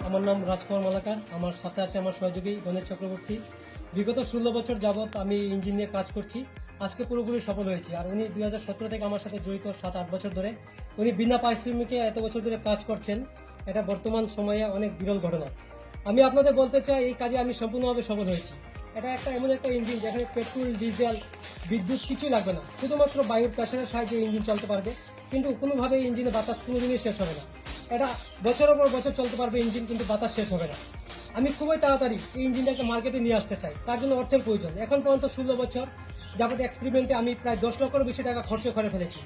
আমার নাম রাজকুমার মালাকার। আমার সাথে আছে আমার সহযোগী গণেশ চক্রবর্তী। বিগত 16 বছর যাবৎ আমি ইঞ্জিন নিয়ে কাজ করছি। আজকে পুরোপুরি সফল হয়েছি। আর উনি 2017 থেকে আমার সাথে জড়িত 7-8 বছর ধরে। উনি বিনা পারিশ্রমিকে এত বছর ধরে কাজ করছেন, এটা বর্তমান সময়ে অনেক বিরল ঘটনা। আমি আপনাদের বলতে চাই, এই কাজে আমি সম্পূর্ণভাবে সফল হয়েছি। এটা এমন একটা ইঞ্জিন যেখানে পেট্রোল, ডিজেল, বিদ্যুৎ কিছুই লাগবে না, শুধুমাত্র বায়ুর প্রেসারের সাহায্যে ইঞ্জিন চলতে পারবে। কিন্তু কোনোভাবে ইঞ্জিনে বাতাস কোনোদিনই শেষ হবে না। এটা বছরের পর বছর চলতে পারবে ইঞ্জিন, কিন্তু বাতাস শেষ হবে না। আমি খুবই তাড়াতাড়ি এই ইঞ্জিনটাকে মার্কেটে নিয়ে আসতে চাই। তার জন্য অর্থের প্রয়োজন। এখন পর্যন্ত 16 বছর যাবত এক্সপেরিমেন্টে আমি প্রায় 10 লক্ষের বেশি টাকা খরচ করে ফেলেছি।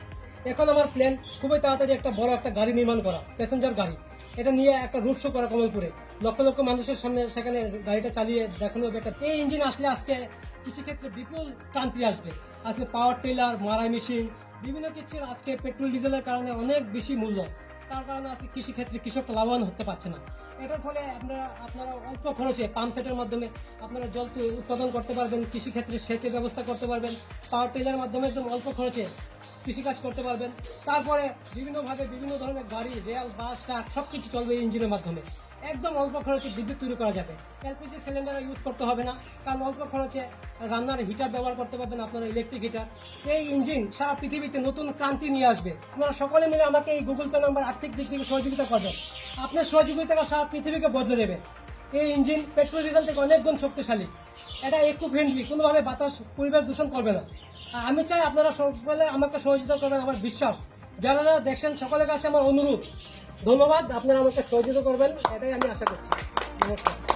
এখন আমার প্ল্যান খুবই তাড়াতাড়ি একটা বড় একটা গাড়ি নির্মাণ করা, প্যাসেঞ্জার গাড়ি। এটা নিয়ে একটা রুট শো করা কমলপুরে, লক্ষ লক্ষ মানুষের সামনে সেখানে গাড়িটা চালিয়ে দেখানো হবে। এই ইঞ্জিন আসলে আজকে কৃষিক্ষেত্রে বিপুল ক্রান্তি আসবে। আজকে পাওয়ার টিলার, মারাই মেশিন, বিভিন্ন কিছুর আজকে পেট্রোল ডিজেলের কারণে অনেক বেশি মূল্য। তার কারণে আজকে কৃষিক্ষেত্রে কৃষকটা লাভবান হতে পারছে না। এটার ফলে আপনারা অল্প খরচে পাম্প সেটের মাধ্যমে আপনারা জল উৎপাদন করতে পারবেন, কৃষিক্ষেত্রে সেচের ব্যবস্থা করতে পারবেন, পাওয়ার টিলার মাধ্যমে একদম অল্প খরচে কৃষিকাজ করতে পারবেন। তারপরে বিভিন্নভাবে বিভিন্ন ধরনের গাড়ি, রেল, বাস, ট্রাক সবকিছু চলবে এই ইঞ্জিনের মাধ্যমে। একদম অল্প খরচে বিদ্যুৎ তৈরি করা যাবে। এলপিজি সিলিন্ডার ইউজ করতে হবে না, কারণ অল্প খরচে রান্নার হিটার ব্যবহার করতে পারবেন, আপনারা ইলেকট্রিক হিটার। এই ইঞ্জিন সারা পৃথিবীতে নতুন ক্রান্তি নিয়ে আসবে। আপনারা সকলে মিলে আমাকে এই গুগল পে নাম্বার আর্থিক দিক থেকে সহযোগিতা করবেন। আপনার সহযোগিতাটা সারা পৃথিবীকে বদলে দেবে। এই ইঞ্জিন পেট্রোল ডিজেল থেকে অনেক গুণ শক্তিশালী। এটা ইকো ফ্রেন্ডলি, কোনোভাবে বাতাস পরিবেশ দূষণ করবে না। আমি চাই আপনারা সকলে আমাকে সহযোগিতা করবেন। আমার বিশ্বাস, যারা যারা দেখছেন সকলের কাছে আমার অনুরোধ, ধন্যবাদ। আপনারা আমাকে সহযোগিতা করবেন, এটাই আমি আশা করছি। নমস্কার।